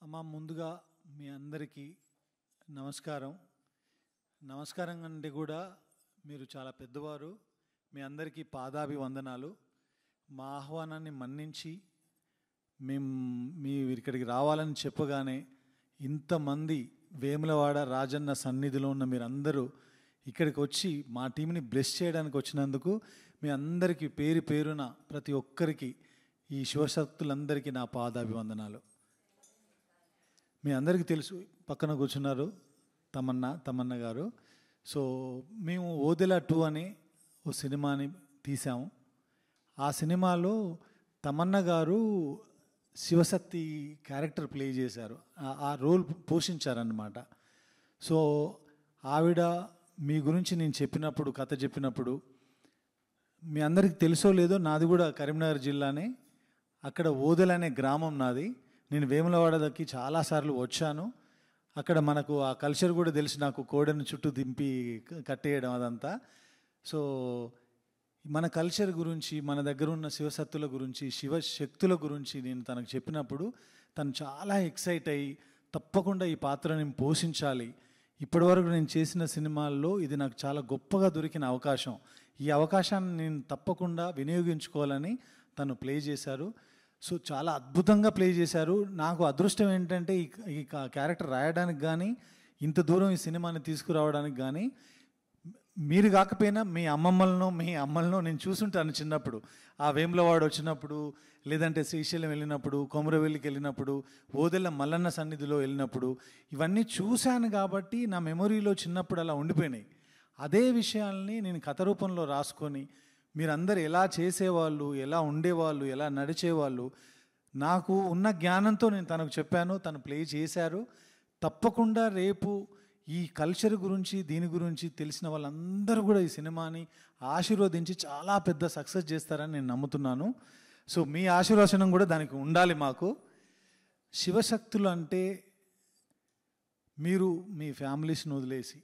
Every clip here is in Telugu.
అమ్మ ముందుగా మీ అందరికీ నమస్కారం. నమస్కారం అంటే కూడా మీరు చాలా పెద్దవారు. మీ అందరికీ పాదాభివందనాలు. మా ఆహ్వానాన్ని మన్నించి మీ ఇక్కడికి రావాలని చెప్పగానే ఇంతమంది వేములవాడ రాజన్న సన్నిధిలో ఉన్న మీరందరూ ఇక్కడికి వచ్చి మా టీంని బ్లెస్ చేయడానికి వచ్చినందుకు మీ అందరికీ పేరు పేరున ప్రతి ఒక్కరికి ఈ శివశక్తులందరికీ నా పాదాభివందనాలు. మీ అందరికీ తెలుసు, పక్కన కూర్చున్నారు తమన్నా గారు. సో మేము ఓదెల 2 అనే ఓ సినిమాని తీసాము. ఆ సినిమాలో తమన్నా గారు శివశక్తి క్యారెక్టర్ ప్లే చేశారు, ఆ రోల్ పోషించారన్నమాట. సో ఆవిడ మీ గురించి నేను చెప్పినప్పుడు, కథ చెప్పినప్పుడు, మీ అందరికీ తెలుసో లేదో, నాది కూడా కరీంనగర్ జిల్లానే. అక్కడ ఓదెల అనే గ్రామం నాది. నేను వేములవాడకి చాలాసార్లు వచ్చాను. అక్కడ మనకు ఆ కల్చర్ కూడా తెలిసి, నాకు కోడెను చుట్టూ దింపి కట్టేయడం అదంతా. సో మన కల్చర్ గురించి, మన దగ్గర ఉన్న శివశక్తుల గురించి, శివశక్తుల గురించి నేను తనకు చెప్పినప్పుడు తను చాలా ఎక్సైట్ అయ్యి, తప్పకుండా ఈ పాత్ర నేను పోషించాలి, ఇప్పటివరకు నేను చేసిన సినిమాల్లో ఇది నాకు చాలా గొప్పగా దొరికిన అవకాశం, ఈ అవకాశాన్ని నేను తప్పకుండా వినియోగించుకోవాలని తను ప్లే చేశారు. సో చాలా అద్భుతంగా ప్లే చేశారు. నాకు అదృష్టం ఏంటంటే ఈ క్యారెక్టర్ రాయడానికి కానీ, ఇంత దూరం ఈ సినిమాని తీసుకురావడానికి కానీ, మీరు కాకపోయినా మీ అమ్మలను నేను చూసుంటాను చిన్నప్పుడు. ఆ వేములవాడ వచ్చినప్పుడు, లేదంటే శ్రీశైలం వెళ్ళినప్పుడు, కొమరవెల్లికి వెళ్ళినప్పుడు, ఓదెల మల్లన్న సన్నిధిలో వెళ్ళినప్పుడు ఇవన్నీ చూశాను కాబట్టి నా మెమొరీలో చిన్నప్పుడు అలా ఉండిపోయినాయి. అదే విషయాల్ని నేను కథ రూపంలో రాసుకొని, మీరందరూ ఎలా చేసేవాళ్ళు, ఎలా ఉండేవాళ్ళు, ఎలా నడిచేవాళ్ళు, నాకు ఉన్న జ్ఞానంతో నేను తనకు చెప్పాను. తను ప్లే చేశారు. తప్పకుండా రేపు ఈ కల్చర్ గురించి, దీని గురించి తెలిసిన వాళ్ళందరూ కూడా ఈ సినిమాని ఆశీర్వదించి చాలా పెద్ద సక్సెస్ చేస్తారని నేను నమ్ముతున్నాను. సో మీ ఆశీర్వచనం కూడా దానికి ఉండాలి మాకు. శివశక్తులు అంటే మీరు మీ ఫ్యామిలీస్ని వదిలేసి,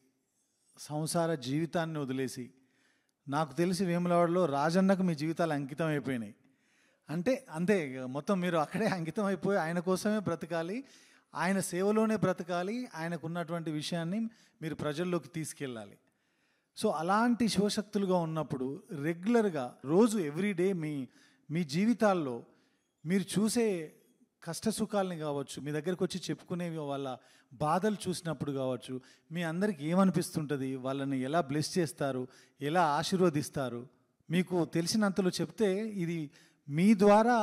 సంసార జీవితాన్ని వదిలేసి, నాకు తెలిసి వేములవాడలో రాజన్నకు మీ జీవితాలు అంకితం అయిపోయినాయి. అంతే మొత్తం మీరు అక్కడే అంకితం అయిపోయి ఆయన కోసమే బ్రతకాలి, ఆయన సేవలోనే బ్రతకాలి, ఆయనకు ఉన్నటువంటి విషయాన్ని మీరు ప్రజల్లోకి తీసుకెళ్ళాలి. సో అలాంటి శివశక్తులుగా ఉన్నప్పుడు రెగ్యులర్గా రోజు ఎవ్రీడే మీ జీవితాల్లో మీరు చూసే కష్టసుఖాలని కావచ్చు, మీ దగ్గరకు వచ్చి చెప్పుకునేవి వాళ్ళ బాధలు చూసినప్పుడు కావచ్చు, మీ అందరికి ఏమనిపిస్తుంటుంది, వాళ్ళని ఎలా బ్లెస్ చేస్తారు, ఎలా ఆశీర్వదిస్తారు, మీకు తెలిసినంతలో చెప్తే ఇది మీ ద్వారా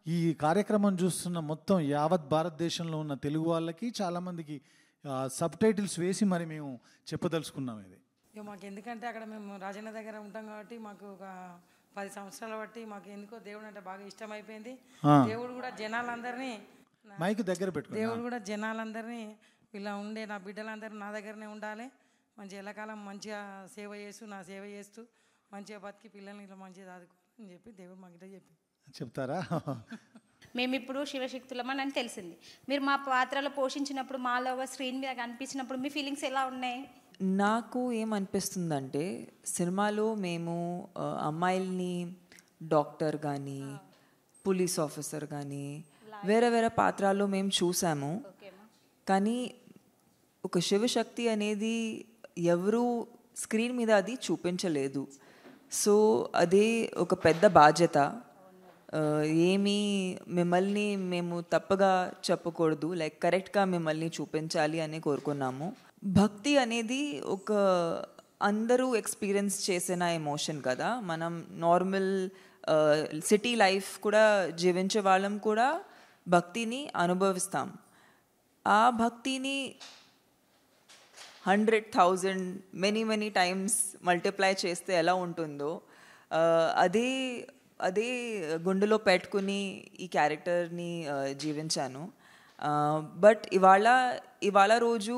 ఈ కార్యక్రమం చూస్తున్న మొత్తం యావత్ భారతదేశంలో ఉన్న తెలుగు వాళ్ళకి చాలామందికి సబ్ టైటిల్స్ వేసి మరి మేము చెప్పదలుచుకున్నాం. ఇది మాకు ఎందుకంటే అక్కడ మేము రాజన్న దగ్గర ఉంటాం కాబట్టి మాకు ఒక 10 సంవత్సరాల బట్టి మాకు ఎందుకో దేవుడు అంటే బాగా ఇష్టం అయిపోయింది. దేవుడు కూడా జనాలందరినీ మైక్ దగ్గర పెట్టుకో, దేవుడు కూడా జనాలందరినీ ఇలా ఉండే నా బిడ్డలందరూ నా దగ్గరనే ఉండాలి, మంచి ఎల్లకాలం మంచిగా నా సేవ చేస్తూ మంచిగా బతికి పిల్లల్ని ఇలా మంచిగా ఆదుకోవాలని చెప్పి దేవుడు మాకు ఇట్లా చెప్తారా. మేము ఇప్పుడు శివశక్తులమని అని తెలిసింది. మీరు మా పాత్రలో పోషించినప్పుడు, మాలో స్క్రీన్ మీద కనిపించినప్పుడు మీ ఫీలింగ్స్ ఎలా ఉన్నాయి? నాకు ఏమనిపిస్తుందంటే, సినిమాలో మేము అమ్మాయిల్ని డాక్టర్ కానీ, పోలీస్ ఆఫీసర్ కానీ, వేరే వేరే పాత్రల్లో మేము చూసాము. కానీ ఒక శివశక్తి అనేది ఎవరు స్క్రీన్ మీద అది చూపించలేదు. సో అదే ఒక పెద్ద బాధ్యత. మిమ్మల్ని మేము తప్పగా చెప్పకూడదు, లైక్ కరెక్ట్గా మిమ్మల్ని చూపించాలి అని కోరుకున్నాము. భక్తి అనేది ఒక అందరూ ఎక్స్పీరియన్స్ చేసిన ఎమోషన్ కదా. మనం నార్మల్ సిటీ లైఫ్ కూడా జీవించే వాళ్ళం కూడా భక్తిని అనుభవిస్తాం. ఆ భక్తిని 100,000 మెనీ టైమ్స్ మల్టిప్లై చేస్తే ఎలా ఉంటుందో అదే గుండెలో పెట్టుకుని ఈ క్యారెక్టర్ని జీవించాను. బట్ ఇవాళ రోజు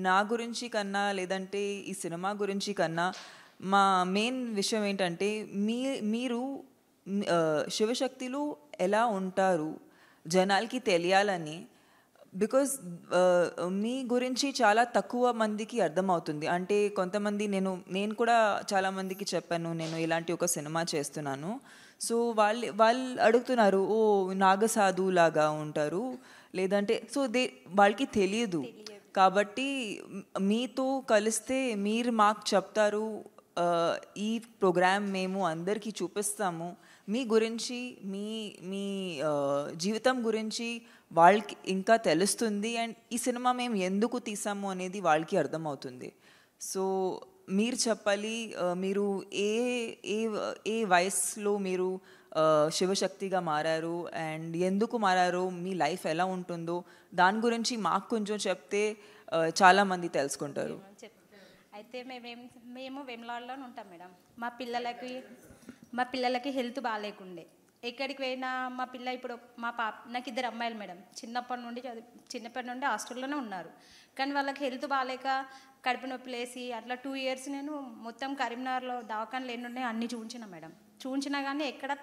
నా గురించి కన్నా, లేదంటే ఈ సినిమా గురించి కన్నా, మా మెయిన్ విషయం ఏంటంటే మీరు శివశక్తులు ఎలా ఉంటారు జనాలకి తెలియాలని బికాజ్ మీ గురించి చాలా తక్కువ మందికి అర్థమవుతుంది. అంటే కొంతమంది నేను కూడా చాలా మందికి చెప్పాను నేను ఇలాంటి ఒక సినిమా చేస్తున్నాను. సో వాళ్ళు అడుగుతున్నారు, ఓ నాగసాధు లాగా ఉంటారు లేదంటే, సో వాళ్ళకి తెలియదు. కాబట్టి మీతో కలిస్తే మీరు మాకు చెప్తారు, ఈ ప్రోగ్రామ్ మేము అందరికీ చూపిస్తాము, మీ గురించి మీ జీవితం గురించి వాళ్ళకి ఇంకా తెలుస్తుంది, అండ్ ఈ సినిమా మేము ఎందుకు తీసాము అనేది వాళ్ళకి అర్థమవుతుంది. సో మీరు చెప్పాలి, మీరు ఏ ఏ ఏ వయసులో మీరు శివశక్తిగా మారారు అండ్ ఎందుకు మారారు, మీ లైఫ్ ఎలా ఉంటుందో దాని గురించి మాకు కొంచెం చెప్తే చాలామంది తెలుసుకుంటారు. అయితే మేము వెమ్లాడ్లోనే ఉంటాం మేడం. మా పిల్లలకి హెల్త్ బాగాలేకుండే, ఎక్కడికి పోయినా మా పిల్ల ఇప్పుడు నాకు 2 అమ్మాయిలు మేడం. చిన్నప్పటి నుండి హాస్టల్లోనే ఉన్నారు. కానీ వాళ్ళకి హెల్త్ బాగాలేక కడుపు నొప్పి లేసి అట్లా 2 years నేను మొత్తం కరీంనగర్లో దవాఖానలు ఎన్ని ఉన్నాయో అన్నీ చూపించిన మేడం. చూపించినా కానీ ఎక్కడా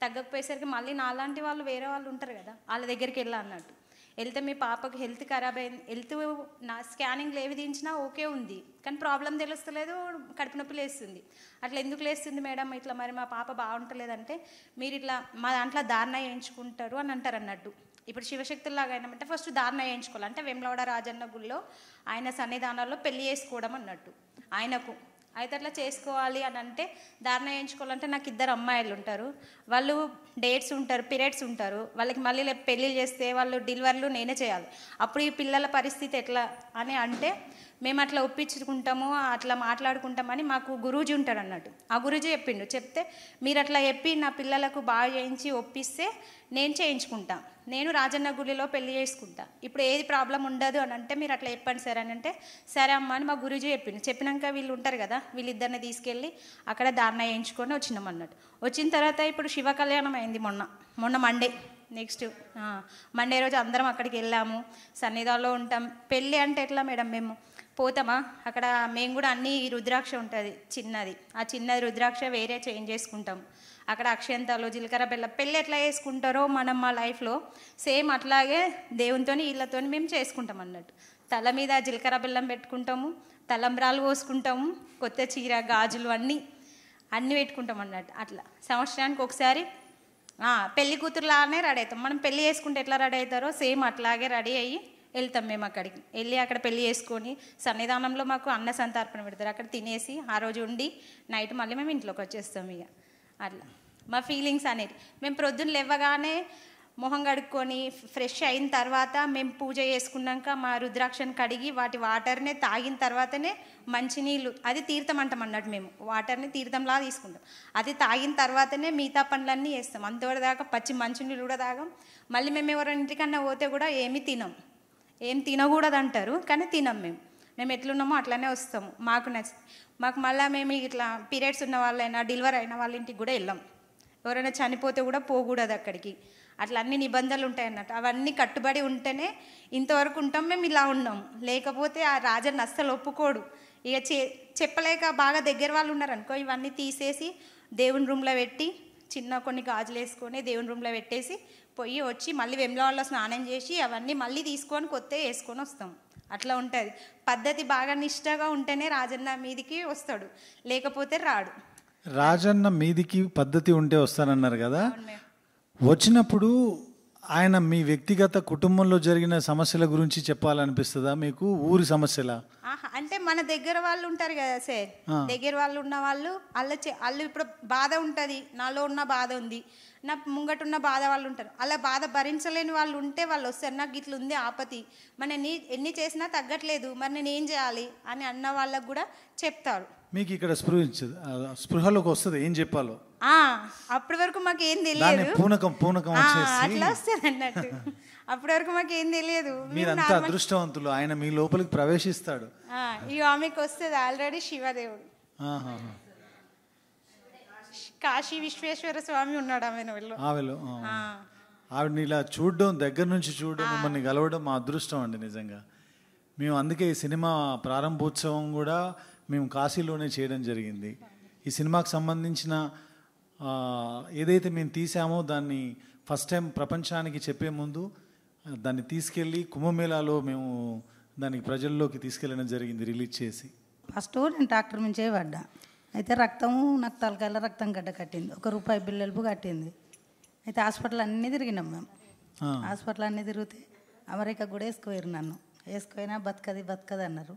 తగ్గకపోయేసరికి మళ్ళీ నాలాంటి వాళ్ళు వేరే వాళ్ళు ఉంటారు కదా, వాళ్ళ దగ్గరికి అన్నట్టు వెళ్తే మీ పాపకి హెల్త్ ఖరాబ్ అయింది, నా స్కానింగ్లు ఏవి తీయించినా ఓకే ఉంది, కానీ ప్రాబ్లం తెలుస్తలేదు, కడుపు నొప్పి లేస్తుంది. అట్లా ఎందుకు లేస్తుంది మేడం, ఇట్లా మరి మా పాప బాగుంటలేదంటే మీరు ఇట్లా మా దాంట్లో ధారణ వేయించుకుంటారు అని అంటారు అన్నట్టు. ఇప్పుడు శివశక్తుల్లాగా అయినామంటే ఫస్ట్ ధారణ వేయించుకోవాలి. అంటే వేములవాడ రాజన్న గుళ్ళో ఆయన సన్నిధానాల్లో పెళ్లి చేసుకోవడం అన్నట్టు ఆయనకు. అయితే అట్లా చేసుకోవాలి అని అంటే ధారణ వేయించుకోవాలంటే నాకు 2 అమ్మాయిలు ఉంటారు, వాళ్ళు డేట్స్ ఉంటారు, పీరియడ్స్ ఉంటారు, వాళ్ళకి మళ్ళీ పెళ్ళిళ్ళు చేస్తే వాళ్ళు డెలివరీలు నేనే చేయాలి. అప్పుడు ఈ పిల్లల పరిస్థితి ఎట్లా అని అంటే మేము అట్లా ఒప్పించుకుంటాము, అట్లా మాట్లాడుకుంటామని మాకు గురూజీ ఉంటాడు అన్నట్టు. ఆ గురూజీ చెప్తే మీరు అట్లా చెప్పి నా పిల్లలకు బాగా చేయించి ఒప్పిస్తే నేను చేయించుకుంటా, నేను రాజన్న గుడిలో పెళ్లి చేసుకుంటా, ఇప్పుడు ఏది ప్రాబ్లం ఉండదు అని అంటే మీరు అట్లా చెప్పండి సార్ అని అంటే సరే అమ్మ అని మా గురూజీ చెప్పినాక వీళ్ళు ఉంటారు కదా, వీళ్ళిద్దరిని తీసుకెళ్ళి అక్కడ ధారణ వేయించుకొని వచ్చినాం అన్నట్టు. వచ్చిన తర్వాత ఇప్పుడు శివ కళ్యాణం అయింది మొన్న మండే. నెక్స్ట్ మండే రోజు అందరం అక్కడికి వెళ్ళాము, సన్నిధానంలో ఉంటాం. పెళ్ళి అంటే ఎట్లా మేడం, మేము పోతామా అక్కడ, మేము కూడా అన్ని రుద్రాక్ష ఉంటుంది చిన్నది, ఆ చిన్నది రుద్రాక్ష వేరే చేంజ్ చేసుకుంటాం. అక్కడ అక్షంతాలు జీలకర్ర బెల్లం పెళ్ళి ఎట్లా చేసుకుంటారో మనం మా లైఫ్లో సేమ్ అట్లాగే దేవునితో వీళ్ళతో మేము చేసుకుంటాం అన్నట్టు. తల మీద జీలకర్ర బెల్లం పెట్టుకుంటాము, తలంబ్రాలు పోసుకుంటాము, కొత్త చీర గాజులు అన్నీ పెట్టుకుంటాం అన్నట్టు. అట్లా సంవత్సరానికి ఒకసారి పెళ్లి కూతురులానే రెడీ అవుతాం. మనం పెళ్ళి చేసుకుంటే ఎట్లా రెడీ అవుతారో సేమ్ అట్లాగే రెడీ అయ్యి వెళ్తాం. మేము అక్కడికి వెళ్ళి అక్కడ పెళ్ళి చేసుకొని సన్నిధానంలో మాకు అన్న సంతర్పణ పెడతారు, అక్కడ తినేసి ఆ రోజు ఉండి నైట్ మళ్ళీ మేము ఇంట్లోకి వచ్చేస్తాం. ఇక అట్లా మా ఫీలింగ్స్ అనేది మేము ప్రొద్దున లేవగానే మొహం కడుక్కొని ఫ్రెష్ అయిన తర్వాత మేము పూజ చేసుకున్నాక మా రుద్రాక్షను కడిగి వాటి వాటర్నే తాగిన తర్వాతనే మంచినీళ్ళు, అది తీర్థం అంటాం అన్నట్టు, మేము వాటర్ని తీర్థంలా తీసుకుంటాం. అది తాగిన తర్వాతనే మిగతా పనులన్నీ చేస్తాం. అంతవరకు దాకా పచ్చి మంచినీళ్ళు కూడా తాగాం. మళ్ళీ మేము ఎవరైనా ఇంటికన్నా పోతే కూడా ఏమీ ఏం తినకూడదు అంటారు, కానీ తినం. మేము ఎట్లున్నామో అట్లనే వస్తాము, మాకు మళ్ళీ మేము ఇట్లా పీరియడ్స్ ఉన్న వాళ్ళైనా డెలివరీ అయిన వాళ్ళ ఇంటికి కూడా వెళ్ళాం. ఎవరైనా చనిపోతే కూడా పోకూడదు అక్కడికి, అట్లా అన్ని నిబంధనలు ఉంటాయి అన్నట్టు. అవన్నీ కట్టుబడి ఉంటేనే ఇంతవరకు ఉంటాం. మేము ఇలా ఉన్నాం, లేకపోతే ఆ రాజన్న అస్సలు ఒప్పుకోడు. ఇక చెప్పలేక బాగా దగ్గర వాళ్ళు ఉన్నారనుకో, ఇవన్నీ తీసేసి దేవుని రూమ్లో పెట్టి కొన్ని గాజులు వేసుకొని దేవుని రూమ్లో పెట్టేసి వచ్చి మళ్ళీ వెమ్లవాడలో స్నానం చేసి అవన్నీ మళ్ళీ తీసుకొని కొత్తగా వేసుకొని వస్తాం. అట్లా ఉంటుంది పద్ధతి. బాగా నిష్టగా ఉంటేనే రాజన్న మీదికి వస్తాడు, లేకపోతే రాడు. రాజన్న మీదికి పద్ధతి ఉంటే వస్తానన్నారు కదా, వచ్చినప్పుడు ఆయన మీ వ్యక్తిగత కుటుంబంలో జరిగిన సమస్యల గురించి చెప్పాలనిపిస్తుందా మీకు, ఊరి సమస్యల? అంటే మన దగ్గర వాళ్ళు ఉంటారు కదా సార్, దగ్గర వాళ్ళు ఉన్న వాళ్ళు వాళ్ళు ఇప్పుడు బాధ ఉంటుంది, నాలో ఉన్న బాధ ఉంది, నా ముంగటున్న బాధ వాళ్ళు ఉంటారు, అలా బాధ భరించలేని వాళ్ళు ఉంటే వాళ్ళు వస్తారు. నాకు ఇట్లా ఉంది ఆపతి, ఎన్ని చేసినా తగ్గట్లేదు, మరి నేను ఏం చేయాలి అని అన్న వాళ్ళకు కూడా చెప్తారు. మీకు ఇక్కడ స్పృహలోకి వస్తుంది ఏం చెప్పాలో, అప్పటి వరకు మాకు ఏం తెలియదు, పూనకం అట్లా వస్తుంది అన్నట్టు. అప్పటి వరకు మాకు ఏం తెలియదు. మీరంతా అదృష్టవంతులు, ఆయన మీ లోపలికి ప్రవేశిస్తాడు. ఇక ఆమెకు వస్తుంది ఆల్రెడీ శివదేవుడు, కాశీ విశ్వేశ్వర స్వామి ఉన్నాడు ఆమెలో. ఆవిడని ఇలా చూడడం, దగ్గర నుంచి చూడడం, మిమ్మల్ని కలవడం మా అదృష్టం అండి నిజంగా. మేము అందుకే ఈ సినిమా ప్రారంభోత్సవం కూడా మేము కాశీలోనే చేయడం జరిగింది. ఈ సినిమాకు సంబంధించిన ఏదైతే మేము తీసామో దాన్ని ఫస్ట్ టైం ప్రపంచానికి చెప్పే ముందు దాన్ని తీసుకెళ్ళి కుంభమేళాలో మేము దానికి ప్రజల్లోకి తీసుకెళ్ళడం జరిగింది, రిలీజ్ చేసి. ఫస్ట్ నేను డాక్టర్ నుంచే పడ్డా. అయితే రక్తము నాకు తలకాయల రక్తం గడ్డ కట్టింది, ₹1 బిల్లలు కట్టింది. అయితే హాస్పిటల్ అన్నీ తిరిగినాం మేము. హాస్పిటల్ అన్నీ తిరిగితే అమెరికా కూడా వేసుకుపోయారు నన్ను. వేసుకుపోయినా బతకది అన్నారు.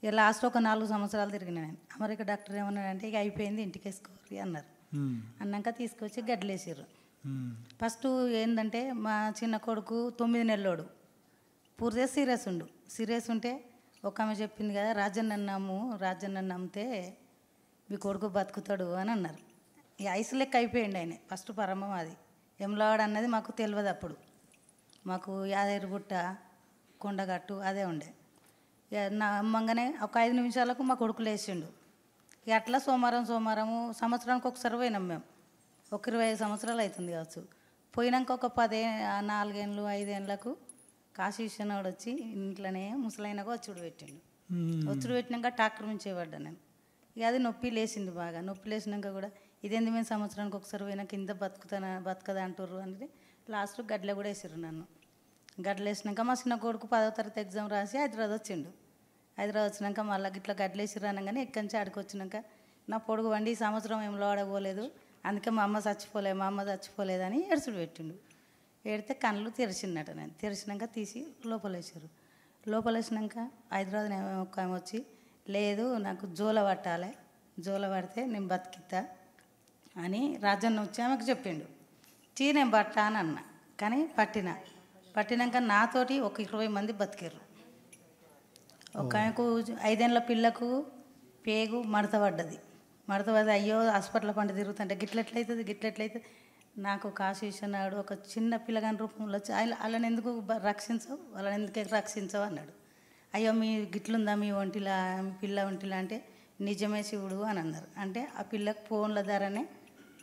ఇక లాస్ట్ ఒక 4 సంవత్సరాలు తిరిగిన నేను. అమెరికా డాక్టర్ ఏమన్నాడంటే ఇక అయిపోయింది, ఇంటికి వేసుకోరు అన్నారు. అన్నాక తీసుకొచ్చి గడ్డలేసారు. ఫస్ట్ ఏంటంటే మా చిన్న కొడుకు 9 నెలలోడు పూర్తిగా సీరియస్ ఉంటే ఒక ఆమె చెప్పింది కదా, రాజన్న నమ్మితే మీ కొడుకు బతుకుతాడు అని అన్నారు. ఈ ఐసు లెక్క అయిపోయింది ఆయన. ఫస్ట్ పరమం అది ఎమ్లవాడు అన్నది మాకు తెలియదు అప్పుడు. మాకు యాదగిరిగుట్ట కొండగట్టు అదే ఉండే. ఇక నా అమ్మంగానే ఒక 5 నిమిషాలకు మా కొడుకు లేచిండు. ఇక అట్లా సోమవారము సంవత్సరానికి ఒకసారి పోయినాం మేము. ఒక 25 సంవత్సరాలు అవుతుంది కావచ్చు. పోయినాక ఒక 4 ఏళ్ళు 5 ఏళ్ళకు కాశీ విశ్వనాథుడు వచ్చి ఇంట్లోనే ముసలైనగా వచ్చుడు పెట్టిండు. వచ్చుడు పెట్టినాక డాక్టర్ నుంచి పడ్డా నేను. ఇక అది నొప్పి లేచింది బాగా. నొప్పి లేచినాక కూడా ఇదేంది మేము సంవత్సరానికి ఒకసారి పోయినాక ఇంత బతకదా అంటారు అంటే లాస్ట్ గడ్డలో కూడా వేసారు నన్ను. గడ్డలు వేసినాక మా చిన్న కొడుకు 10వ తరగతి ఎగ్జామ్ రాసి హైదరాబాద్ వచ్చిండు. హైదరాబాద్ వచ్చినాక మళ్ళీ ఇట్లా గడ్డలు వేసిర్రు అనగానే ఇక్కడి నుంచి ఆడికి వచ్చినాక నా పొడుగు వండి ఈ సంవత్సరం ఏం లోడపోలేదు, అందుకే మా అమ్మ చచ్చిపోలేదని ఏడుచుడు పెట్టిండు. ఏడితే కళ్ళు తెరిచిందట. నేను తెరిచినాక తీసి లోపలేసారు. లోపలేసినాక హైదరాబాద్ ఒక ఆమె వచ్చి లేదు నాకు జోల పట్టాలి, జోల పడితే నేను బతికితా అని రాజన్న వచ్చి ఆమెకు చెప్పిండు. నేను పట్టా అని అన్నా. కానీ పట్టినాక నాతోటి ఒక 20 మంది బతికారు. ఒక ఆమెకు 5 ఏళ్ళ పిల్లకు పేగు మడత పడ్డది. అయ్యో హాస్పిటల్ పంట తిరుగుతుంటే గిట్లెట్లయితుంది. నాకు కాశీ విశ్వనాథుడు ఒక చిన్న పిల్లగాని రూపంలో వచ్చి వాళ్ళని ఎందుకు రక్షించవు, వాళ్ళని ఎందుకు రక్షించవు అన్నాడు. అయ్యో మీ గిట్లుందా మీ ఒంటిలా, మీ పిల్ల ఒంటిలా అంటే నిజమే శివుడు అని అన్నారు. అంటే ఆ పిల్లకు ఫోన్ల ద్వారానే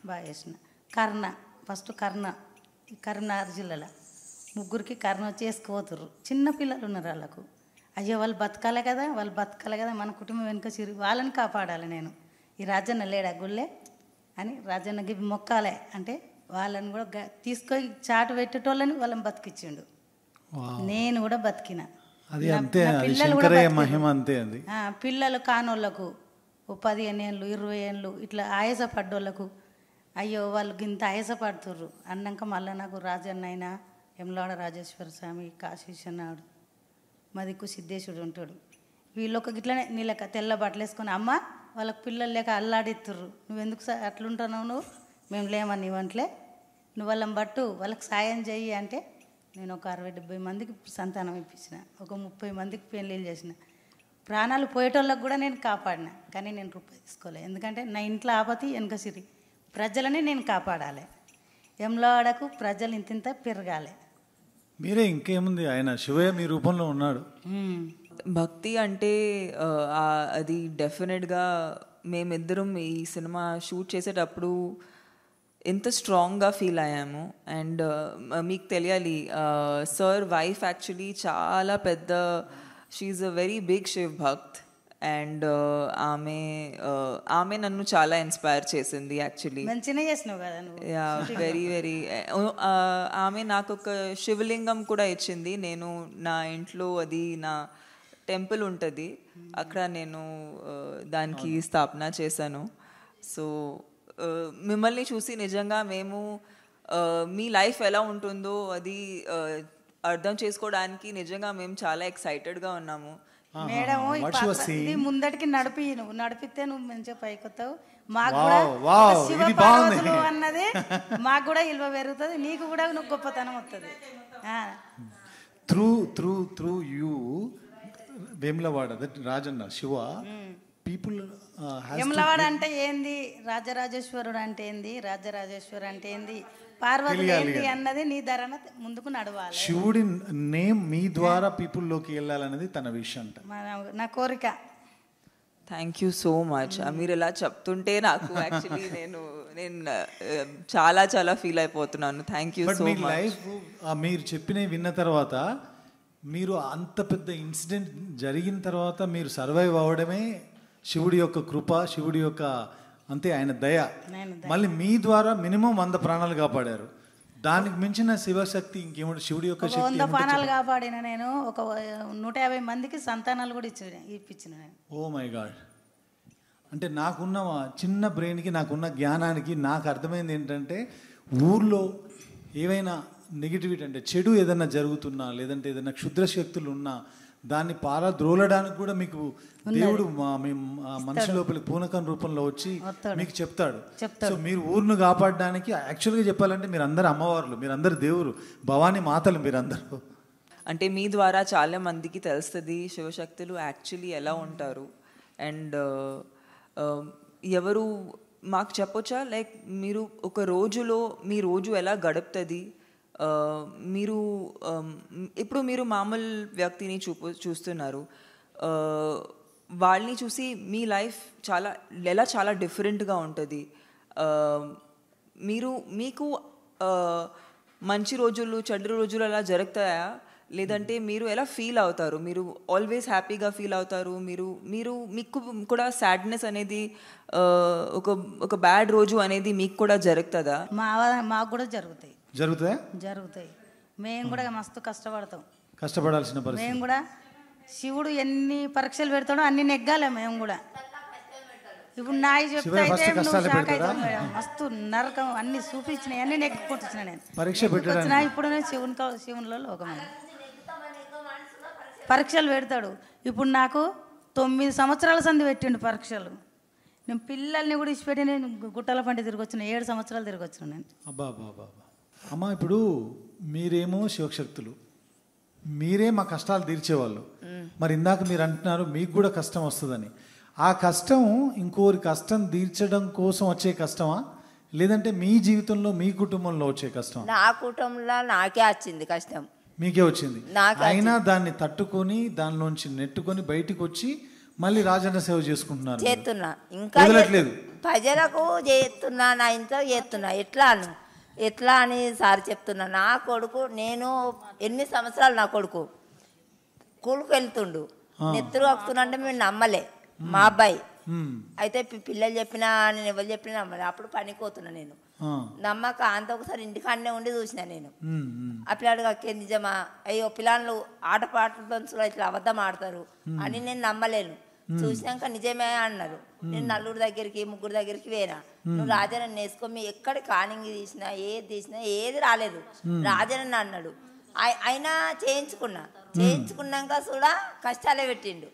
బాగా చేసిన. ఫస్ట్ కరీంనగర్ జిల్లాలో 3 కర్ణ వచ్చి వేసుకుపోతుర్రు. చిన్న పిల్లలు ఉన్నారు వాళ్ళకు. అయ్యో వాళ్ళు బతకాలి కదా, మన కుటుంబం వెనుక వాళ్ళని కాపాడాలి నేను. ఈ రాజన్న లేడా గుళ్ళే అని రాజన్నకి మొక్కాలే అంటే వాళ్ళని కూడా తీసుకొని చాటు పెట్టేటోళ్ళని వాళ్ళని బతికిచ్చిండు. నేను కూడా బతికిన. పిల్లలు కానోళ్ళకు 15 ఏళ్ళు 20 ఏళ్ళు ఇట్లా ఆయాసపడ్డోళ్ళకు అయ్యో వాళ్ళు ఇంత ఆయాసపడుతుర్రు అన్నాక మళ్ళీ నాకు రాజన్న అయినా యమలాడ రాజేశ్వర స్వామి, కాశీ విశ్వనాథుడు, మా దిక్కు సిద్ధేశ్వరుడు ఉంటాడు. వీళ్ళు ఒక గిట్లనే నీళ్ళక తెల్ల బట్టలు వేసుకొని అమ్మ వాళ్ళకి పిల్లలు లేక అల్లాడిస్తుర్రు, నువ్వెందుకు అట్లుంటున్నావు, మేము లేమని ఇవ్వంట్లే, నువ్వు వాళ్ళని బట్టు వాళ్ళకి సాయం చెయ్యి అంటే నేను ఒక 60-70 మందికి సంతానం ఇప్పించిన, ఒక 30 మందికి పెళ్ళిళ్ళు చేసిన. ప్రాణాలు పోయేటోళ్ళకి కూడా నేను కాపాడిన. కానీ నేను రూపాయి తీసుకోలేదు. ఎందుకంటే నా ఇంట్లో ఆపతి వెనక సిరి, ప్రజలని నేను కాపాడాలి. యమలాడకు ప్రజలు ఇంత పెరగాలి. మీరే ఇంకేముంది, ఆయన శివయ్య మీ రూపంలో ఉన్నాడు. భక్తి అంటే అది డెఫినెట్గా మేమిద్దరం ఈ సినిమా షూట్ చేసేటప్పుడు ఎంత స్ట్రాంగ్గా ఫీల్ అయ్యాము. అండ్ మీకు తెలియాలి సర్ వైఫ్ యాక్చువల్లీ చాలా పెద్ద, she a very big Shiv bhakt. And ఆమె నన్ను చాలా ఇన్స్పైర్ చేసింది యాక్చువల్లీ. Yeah very very. ఆమె నాకు ఒక శివలింగం కూడా ఇచ్చింది. నేను నా ఇంట్లో అది నా టెంపుల్ ఉంటుంది, అక్కడ నేను దానికి స్థాపన చేశాను. సో మిమ్మల్ని చూసి నిజంగా మేము మీ లైఫ్ ఎలా ఉంటుందో అది అర్థం చేసుకోవడానికి నిజంగా మేము చాలా ఎక్సైటెడ్గా ఉన్నాము. మేడం ఇది ముందటికి నడిపితే నువ్వు మంచిగా పైకొస్తావు, మాకు కూడా శివ పార్వతులు అన్నది మాకు కూడా విలువ పెరుగుతుంది, నీకు కూడా నువ్వు గొప్పతనం వస్తుంది. Through you Vemulawada Rajanna Shiva people. Vemulawada అంటే ఏంది, రాజరాజేశ్వరుడు అంటే ఏంది, రాజరాజేశ్వరు అంటే ఏంది, పార్వతి ఏంది అన్నది నీ ధరణ ముందుకు నడవాలి. శివుడి నేమ్ మీ ద్వారా పీపుల్ లోకి వెళ్ళాలనేది తన విషయం అంట, నా కోరిక. Thank you so much. మీరు ఇలా చెప్తుంటే నాకు యాక్చువల్లీ నేను చాలా చాలా ఫీల్ అయిపోతున్నాను. Thank you so much. Life మీరు చెప్పినవి విన్న తర్వాత, మీరు అంత పెద్ద ఇన్సిడెంట్ జరిగిన తర్వాత మీరు సర్వైవ్ అవ్వడమే శివుడి యొక్క కృప, శివుడి యొక్క అంతే ఆయన దయ. మళ్ళీ మీ ద్వారా మినిమం 100 ప్రాణాలు కాపాడారు. దానికి మించిన శివశక్తి ఇంకేమంటే శివుడి యొక్క ఒక శక్తి 100 పానాలు కాపాడిన నేను, ఒక 150 మందికి సంతానాలు కూడా ఇప్పించిన నేను. Oh my God. అంటే నాకున్న చిన్న బ్రెయిన్కి, నాకున్న జ్ఞానానికి నాకు అర్థమైంది ఏంటంటే, ఊర్లో ఏవైనా నెగిటివిటీ అంటే చెడు ఏదైనా జరుగుతున్నా, లేదంటే ఏదైనా క్షుద్ర శక్తులు ఉన్నా దాన్ని పారద్రోలడానికి కూడా మీకు దేవుడు మనిషి లోపలికి పూనకం రూపంలో వచ్చి మీకు చెప్తాడు. సో మీరు ఊరును కాపాడడానికి యాక్చువల్గా చెప్పాలంటే మీరు అందరు అమ్మవార్లు, మీరు అందరు దేవురు, భవానీ మాతలు మీరందరూ. అంటే మీ ద్వారా చాలా మందికి తెలుస్తుంది శివశక్తులు యాక్చువల్లీ ఎలా ఉంటారు. అండ్ ఎవరు మాకు చెప్పొచ్చా, లైక్ మీరు ఒక రోజులో మీ రోజు ఎలా గడుపుతుంది? మీరు ఇప్పుడు మీరు మామూలు వ్యక్తిని చూస్తున్నారు, వాళ్ళని చూసి మీ లైఫ్ చాలా డిఫరెంట్గా ఉంటుంది. మీకు మంచి రోజులు చెడు రోజులు అలా జరుగుతాయా, లేదంటే మీరు ఎలా ఫీల్ అవుతారు? మీరు ఆల్వేస్ హ్యాపీగా ఫీల్ అవుతారు? మీకు కూడా సాడ్నెస్ అనేది ఒక బ్యాడ్ రోజు అనేది మీకు కూడా జరుగుతుందా? మాకు కూడా జరుగుతాయి. మేము కూడా మస్తు కష్టపడాల్సిన పరిస్థితి. మేము కూడా శివుడు ఎన్ని పరీక్షలు పెడతాడో అన్ని నెగ్గాలి మేము కూడా. ఇప్పుడు నాయి చెప్తే అయితే నువ్వు షాక్ అవుతావు మేడం. మస్తు నరకం అన్ని చూపించినాయి, అన్ని నెగ్గుకుంటున్నా నేను. వచ్చినా ఇప్పుడు శివునిలో లోకమైన పరీక్షలు పెడతాడు. ఇప్పుడు నాకు 9 సంవత్సరాల సంధి పెట్టిండు పరీక్షలు. నేను పిల్లల్ని కూడా ఇచ్చిపెట్టి నేను గుట్టల పంట తిరిగి వచ్చిన 7 సంవత్సరాలు తిరిగి వచ్చిన నేను. అబ్బా అమ్మ, ఇప్పుడు మీరేమో శివశక్తులు, మీరే మా కష్టాలు తీర్చేవాళ్ళు. మరి ఇందాక మీరు అంటున్నారు మీకు కూడా కష్టం వస్తుందని. ఆ కష్టం ఇంకోరి కష్టం తీర్చడం కోసం వచ్చే కష్టమా, లేదంటే మీ జీవితంలో మీ కుటుంబంలో వచ్చే కష్టమా? నా కుటుంబంలో నాకే వచ్చింది కష్టం. మీకే వచ్చింది. అయినా దాన్ని తట్టుకొని దానిలోంచి నెట్టుకొని బయటికి వచ్చి మళ్ళీ రాజన్న సేవ చేసుకుంటున్నారు. చేస్తున్నా, ఇంకా ప్రజలకు చేస్తున్నా, నా ఇంట్లో చేస్తున్నా. ఎట్లా అని సార్ చెప్తున్నా. నా కొడుకు, నేను 8 సంవత్సరాలు నా కొడుకు స్కూల్కి వెళ్తుండు, నెత్తురు వస్తున్నా అంటే మేము నమ్మలే. మా అబ్బాయి అయితే పిల్లలు చెప్పినా, నేను ఎవరు చెప్పినా నమ్మలే. అప్పుడు పనిపోతున్నా నేను, నమ్మక అంత ఒకసారి ఇంటికాడనే ఉండి చూసిన నేను. ఆ పిల్లాడు అక్కే నిజమా, అయ్యో పిల్లలు ఆటపాటలతో ఇట్లా అబద్ధం ఆడతారు అని నేను నమ్మలేను. చూసినాక నిజమే అన్నారు. నేను నలుగురు దగ్గరికి 3 దగ్గరికి వేనా, నువ్వు రాజనన్ను వేసుకో, మీ ఎక్కడ కానింగ్ తీసినా ఏది రాలేదు, రాజనన్ను అన్నాడు. అయినా చేయించుకున్నాక కూడా కష్టాలే పెట్టిండు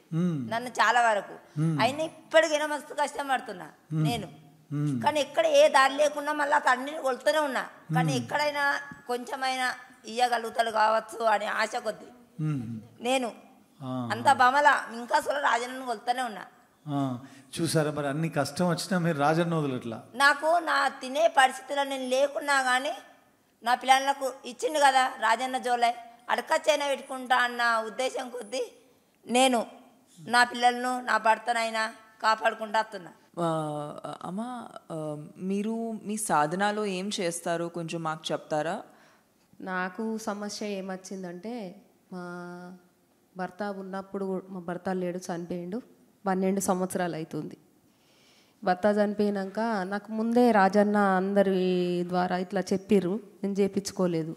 నన్ను చాలా వరకు. అయినా ఇప్పటికైనా మస్తు కష్టం పడుతున్నా నేను. కానీ ఎక్కడ ఏ దారి లేకుండా మళ్ళీ తండ్రిని కొలుతూనే ఉన్నా. కానీ ఎక్కడైనా కొంచెమైనా ఇయ్యగలుగుతాడు కావచ్చు అని ఆశ కొద్ది నేను అంత బమల ఇంకా అసలు రాజన్నను కొలుతూనే ఉన్నా. చూసారా మరి, అన్ని కష్టం వచ్చినా మీరు రాజన్న వదలట్లా. నాకు నా తినే పరిస్థితిలో నేను లేకున్నా కానీ నా పిల్లలకు ఇచ్చిండు కదా రాజన్న జోలై, అడకచ్చైనా పెట్టుకుంటా అన్న ఉద్దేశం కొద్దీ నేను నా పిల్లలను నా భర్తనైనా కాపాడుకుంటూ వస్తున్నా. అమ్మ, మీరు మీ సాధనలో ఏం చేస్తారో కొంచెం మాకు చెప్తారా? నాకు సమస్య ఏమొచ్చిందంటే, మా భర్త ఉన్నప్పుడు, మా భర్త లేడు, చనిపోయిండు. 12 సంవత్సరాలు అవుతుంది. భర్త చనిపోయినాక నాకు ముందే రాజన్న అందరి ద్వారా ఇట్లా చెప్పిర్రు, నేను చేయించుకోలేదు.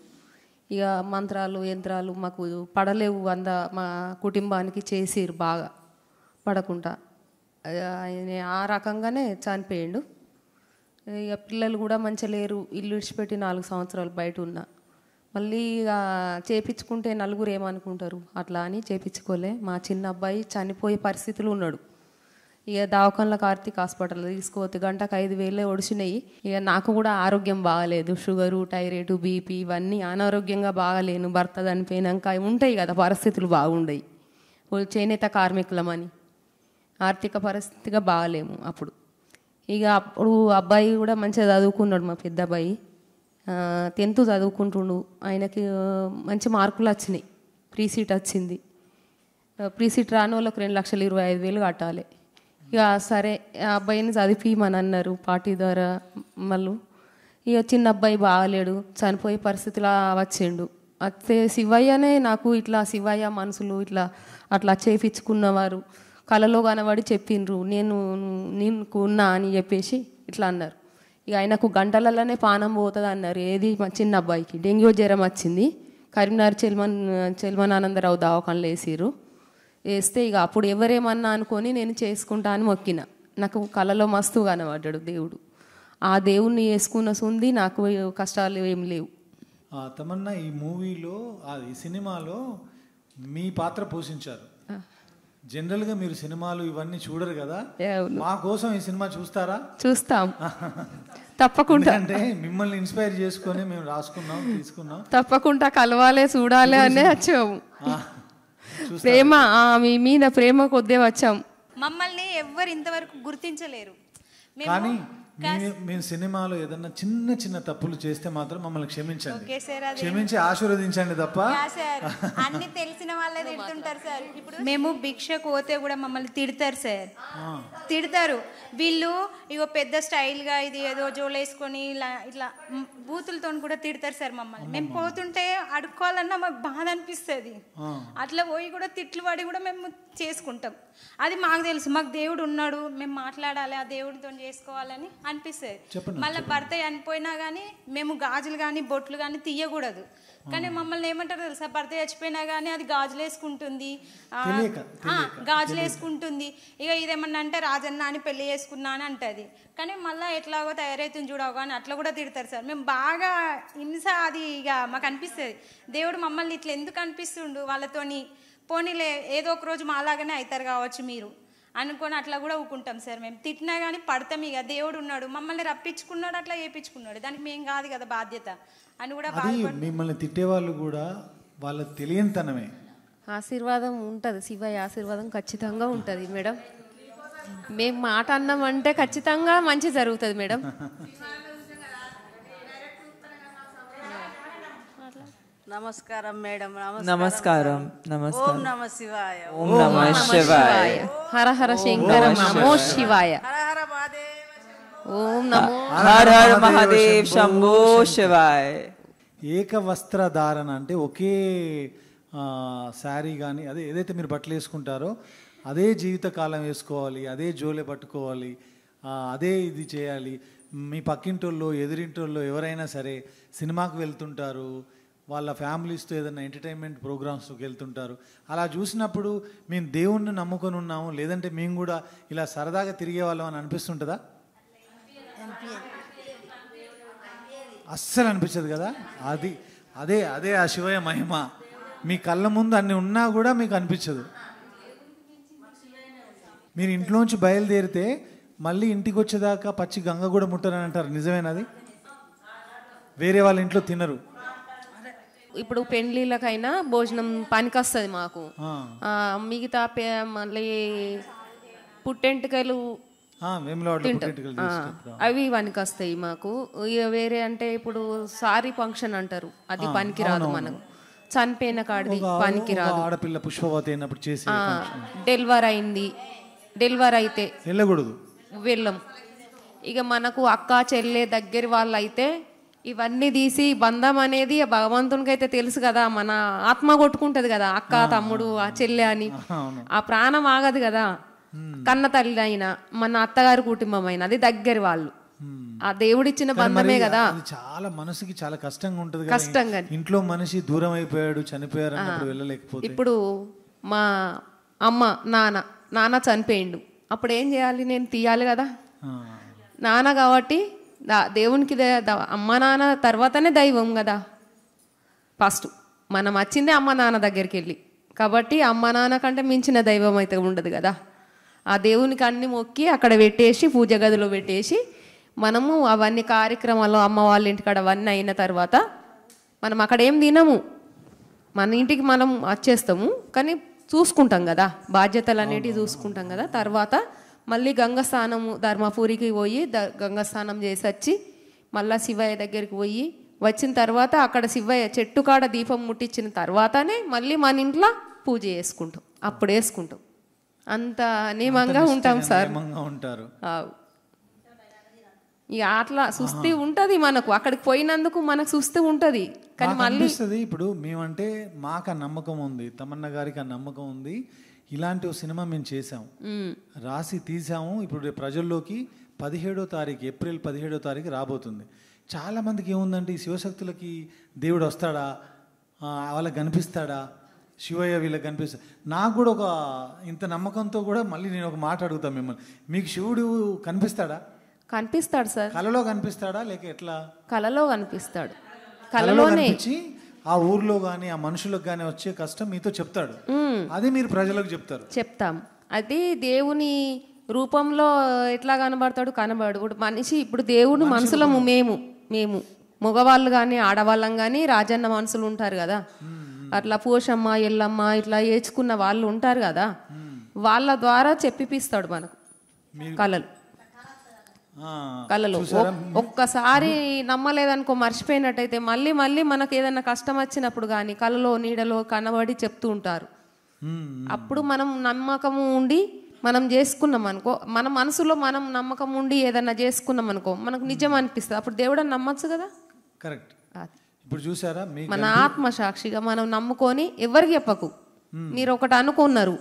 ఇక మంత్రాలు యంత్రాలు మాకు పడలేవు, మా కుటుంబానికి చేసిర్రు బాగా పడకుండా. ఆయన ఆ రకంగానే చనిపోయిండు. ఇక పిల్లలు కూడా మంచిగా లేరు, ఇల్లు విడిచిపెట్టి 4 సంవత్సరాలు బయట ఉన్నా. మళ్ళీ ఇక చేయించుకుంటే నలుగురు ఏమనుకుంటారు అట్లా అని చేయించుకోలే. మా చిన్న అబ్బాయి చనిపోయే పరిస్థితులు ఉన్నాడు. ఇక దవాఖానలో కార్తీక్ హాస్పిటల్ తీసుకోవద్దు, గంటకు 5,000 ఒడిచినాయి. ఇక నాకు కూడా ఆరోగ్యం బాగాలేదు, షుగరు, థైరాయిడ్, బీపీ ఇవన్నీ అనారోగ్యంగా బాగాలేను. భర్త చనిపోయినాక ఉంటాయి కదా పరిస్థితులు బాగుండయి. చేనేత కార్మికులమని ఆర్థిక పరిస్థితిగా బాగాలేము అప్పుడు. ఇక అప్పుడు అబ్బాయి కూడా మంచిగా చదువుకున్నాడు, మా పెద్ద అబ్బాయి 10th చదువుకుంటుండు. ఆయనకి మంచి మార్కులు వచ్చినాయి, ప్రీ సీట్ వచ్చింది. ప్రీ సీట్ రాని వాళ్ళకి 2,25,000 కట్టాలి. ఇక సరే ఆ అబ్బాయిని చదివిమని అన్నారు పార్టీ ద్వారా. మళ్ళీ ఇక చిన్న అబ్బాయి బాగాలేడు, చనిపోయే పరిస్థితిలా వచ్చిండు. అయితే శివయ్యనే నాకు ఇట్లా శివయ్య మనుషులు ఇట్లా అట్లా చేయించుకున్నవారు కలలో కనబడి చెప్పిండ్రు, నేను నీకు ఉన్నా అని చెప్పేసి ఇట్లా అన్నారు. ఇక ఆయనకు గంటలలోనే పానం పోతుంది అన్నారు. ఏది మా చిన్న అబ్బాయికి డెంగ్యూ జ్వరం వచ్చింది. కరీంనగర్ చెల్మనానందరావు దవాఖానలో వేసిర్రు. వేస్తే ఇక అప్పుడు ఎవరేమన్నా అనుకొని నేను చేసుకుంటా అని మొక్కిన. నాకు కళలో మస్తు కనబడ్డాడు దేవుడు. ఆ దేవుణ్ణి వేసుకున్న సుంది నాకు కష్టాలు ఏం లేవు. తమన్నా, ఈ మూవీలో ఈ సినిమాలో మీ పాత్ర పోషించారు. జనరల్గా మీరు సినిమాలు ఇవన్నీ చూడరు కదా, మా కోసం ఈ సినిమా చూస్తారా? చూస్తాం తప్పకుండా. అంటే మిమ్మల్ని ఇన్స్పైర్ చేసుకొని మేము రాసుకున్నాం, తీసుకున్నాం. తప్పకుండా కలవాలి, చూడాలి అనే వచ్చాము. ప్రేమ, మీ మీద ప్రేమ కొద్దే వచ్చాం. మమ్మల్ని ఎవ్వరు ఇంతవరకు గుర్తించలేరు. కానీ మేము సినిమాలో ఏదన్నా చిన్న చిన్న తప్పులు చేస్తే మాత్రం మమ్మల్ని క్షమించండి, క్షమించి ఆశీర్వదించండి తప్ప. అన్ని తెలిసిన వాళ్ళే తిడుతుంటారు సార్. ఇప్పుడు మేము భిక్షకు పోతే కూడా మమ్మల్ని తిడతారు సార్, తిడతారు. వీళ్ళు ఇగో పెద్ద స్టైల్గా ఇది ఏదో జోలేసుకొని ఇట్లా బూతులతో కూడా తిడతారు సార్ మమ్మల్ని. మేము పోతుంటే అడుక్కోవాలన్నా మాకు బాధ అనిపిస్తుంది. అట్లా పోయి కూడా తిట్లు పడి కూడా మేము చేసుకుంటాం. అది మాకు తెలుసు, మాకు దేవుడు ఉన్నాడు, మేము మాట్లాడాలి, ఆ దేవుడితో చేసుకోవాలని అనిపిస్తుంది. మళ్ళీ భర్త చనిపోయినా కానీ మేము గాజులు కానీ బొట్లు కానీ తీయకూడదు. కానీ మమ్మల్ని ఏమంటారు తెలుసా, భర్త చచ్చిపోయినా కానీ అది గాజులు వేసుకుంటుంది, గాజులు వేసుకుంటుంది. ఇక ఇదేమన్నా అంటే రాజన్న అని పెళ్లి చేసుకున్నా అని అంటది. కానీ మళ్ళీ ఎట్లాగో తయారైతుంది చూడవు కానీ అట్లా కూడా తిడతారు సార్. మేము బాగా హింస అది ఇక మాకు అనిపిస్తుంది. దేవుడు మమ్మల్ని ఇట్లా ఎందుకు అనిపిస్తుండు వాళ్ళతోని, పోనీలే ఏదో ఒక రోజు మాలాగానే అవుతారు కావచ్చు మీరు అనుకొని అట్లా కూడా ఊకుంటాం సార్. మేము తిట్టినా కానీ పడతాం. ఇక దేవుడు ఉన్నాడు, మమ్మల్ని రప్పించుకున్నాడు, అట్లా చేయించుకున్నాడు, దానికి మేము కాదు కదా బాధ్యత అని కూడా. మిమ్మల్ని తిట్టేవాళ్ళు కూడా వాళ్ళ తెలియనితనమే. ఆశీర్వాదం ఉంటుంది, శివయ్య ఆశీర్వాదం ఖచ్చితంగా ఉంటుంది మేడం. మేము మాట అన్నామంటే ఖచ్చితంగా మంచి జరుగుతుంది మేడం. నమస్కారం మేడం. నమస్కారం. ఓం నమ శివాయ. ఓం నమ శివాయ. హర హర శంకర నమో శివాయ. హర హర మహాదేవ. ఓం నమో హర హర మహాదేవ్ శంభో శివాయ. ఏకవస్త్రధారణ అంటే ఒకే శారీ కానీ అదే ఏదైతే మీరు బట్టలు వేసుకుంటారో అదే జీవితకాలం వేసుకోవాలి, అదే జోలే పట్టుకోవాలి, అదే ఇది చేయాలి. మీ పక్కింటోళ్ళు ఎదురింటోళ్ళు ఎవరైనా సరే సినిమాకు వెళ్తుంటారు, వాళ్ళ ఫ్యామిలీస్తో ఏదైనా ఎంటర్టైన్మెంట్ ప్రోగ్రామ్స్కి వెళ్తుంటారు. అలా చూసినప్పుడు మేము దేవుణ్ణి నమ్ముకొని ఉన్నాము, లేదంటే మేము కూడా ఇలా సరదాగా తిరిగే వాళ్ళం అని అనిపిస్తుంటుందా? అస్సలు అనిపించదు కదా. అదే అదే ఆ శివయ్య మహిమ. మీ కళ్ళ ముందు అన్ని ఉన్నా కూడా మీకు అనిపించదు. మీరు ఇంట్లోంచి బయలుదేరితే మళ్ళీ ఇంటికి వచ్చేదాకా పచ్చి గంగ కూడా ముట్టరని అంటారు, నిజమేనది? వేరే వాళ్ళ ఇంట్లో తినరు. ఇప్పుడు పెళ్ళిళ్ళకైనా భోజనం పనికొస్తుంది మాకు. మిగతా మళ్ళీ పుట్టెంటుకలు అవి పనికొస్తాయి మాకు. వేరే అంటే ఇప్పుడు సారీ ఫంక్షన్ అంటారు, అది పనికిరాదు మనకు. చనిపోయిన కాడిది పనికిరాదు. ఆడపిల్ల పుష్పవతి అయినప్పుడు చేసి డెలివరీ అయింది, డెలివరీ అయితే వెళ్ళకూడదు, వెళ్ళం. ఇక మనకు అక్క చెల్లె దగ్గర వాళ్ళు అయితే ఇవన్నీ తీసి బంధం అనేది భగవంతునికి అయితే తెలుసు కదా, మన ఆత్మ కొట్టుకుంటది కదా, అక్క తమ్ముడు ఆ చెల్లె అని. ఆ ప్రాణం ఆగదు కదా. కన్న తల్లి అయినా మన అత్తగారి కుటుంబం అయినా అది దగ్గర వాళ్ళు, ఆ దేవుడిచ్చిన బంధమే కదా. చాలా మనసుకి చాలా కష్టంగా ఉంటది. కష్టంగా ఇంట్లో మనిషి దూరం అయిపోయాడు, చనిపోయారు అన్నప్పుడు వెళ్ళలేకపోతే. ఇప్పుడు మా అమ్మ నాన్న చనిపోయిండు, అప్పుడు ఏం చేయాలి? నేను తీయాలి కదా. నాన్న కాబట్టి దేవునికి అమ్మ నాన్న తర్వాతనే దైవం కదా. ఫస్ట్ మనం వచ్చిందే అమ్మ నాన్న దగ్గరికి వెళ్ళి, కాబట్టి అమ్మ నాన్న కంటే మించిన దైవం అయితే ఉండదు కదా. ఆ దేవునికి అన్ని మొక్కి అక్కడ పెట్టేసి పూజ గదిలో పెట్టేసి మనము అవన్నీ కార్యక్రమాలు అమ్మ వాళ్ళ ఇంటికాడ అవన్నీ అయిన తర్వాత మనం అక్కడ ఏం తినము, మన ఇంటికి మనం వచ్చేస్తాము. కానీ చూసుకుంటాం కదా, బాధ్యతలు అనేటివి చూసుకుంటాం కదా. తర్వాత మళ్ళీ గంగస్నానము ధర్మపురికి పోయి గంగస్నానం చేసి వచ్చి మళ్ళీ శివయ్య దగ్గరికి పోయి వచ్చిన తర్వాత అక్కడ శివయ్య చెట్టు కాడ దీపం ముట్టించిన తర్వాతనే మళ్ళీ మన ఇంట్లో పూజ చేసుకుంటాం, అప్పుడు వేసుకుంటాం. అంత నియమంగా ఉంటాం సార్. ఇక అట్లా సుస్థి ఉంటుంది మనకు, అక్కడికి పోయినందుకు మనకు సుస్థి ఉంటుంది. కానీ మళ్ళీ ఇప్పుడు మేమంటే మాకు ఆ నమ్మకం ఉంది, తమన్నా గారికి ఆ నమ్మకం ఉంది. ఇలాంటి ఒక సినిమా మేము చేసాం, రాసి తీసాము. ఇప్పుడు రేపు ప్రజల్లోకి 17వ తారీఖు, ఏప్రిల్ 17వ తారీఖు రాబోతుంది. చాలామందికి ఏముందంటే ఈ శివశక్తులకి దేవుడు వస్తాడా, వాళ్ళకి కనిపిస్తాడా, శివయ్య వీళ్ళకి కనిపిస్తాడు. నాకు కూడా ఒక ఇంత నమ్మకంతో కూడా మళ్ళీ నేను ఒక మాట అడుగుతాను మిమ్మల్ని, మీకు శివుడు కనిపిస్తాడా? కనిపిస్తాడు సార్. కలలో కనిపిస్తాడా లేక ఎట్లా? కలలో కనిపిస్తాడు. కలలో కనిపించి ఆ ఊర్లో కానీ ఆ మనుషులకు కానీ వచ్చే కష్టం మీతో చెప్తాడు. అది మీరు ప్రజలకు చెప్తారు. చెప్తాం. అది దేవుని రూపంలో ఎట్లా కనబడతాడు, కనబడు. ఇప్పుడు మనిషి, ఇప్పుడు దేవుడు మనుషులము, మేము మగవాళ్ళు కానీ ఆడవాళ్ళం కానీ రాజన్న మనుషులు ఉంటారు కదా, అట్లా పోషమ్మ ఎల్లమ్మ ఇట్లా ఏచుకున్న వాళ్ళు ఉంటారు కదా, వాళ్ళ ద్వారా చెప్పిపిస్తాడు మనకు కళలో. ఒక్కసారి నమ్మలేదనుకో, మర్చిపోయినట్టయితే మళ్ళీ మళ్ళీ మనకు ఏదైనా కష్టం వచ్చినప్పుడు కానీ కళలో నీడలో కనబడి చెప్తూ ఉంటారు. అప్పుడు మనం నమ్మకము ఉండి మనం చేసుకున్నాం అనుకో, మన మనసులో మనం నమ్మకం ఉండి ఏదైనా చేసుకున్నాం అనుకో, మనకు నిజం అనిపిస్తుంది. అప్పుడు దేవుడని నమ్మచ్చు కదా. కరెక్ట్. ఇప్పుడు చూసారా, మన ఆత్మసాక్షిగా మనం నమ్ముకొని ఎవరికి చెప్పకు, మీరు ఒకటి అనుకున్నారు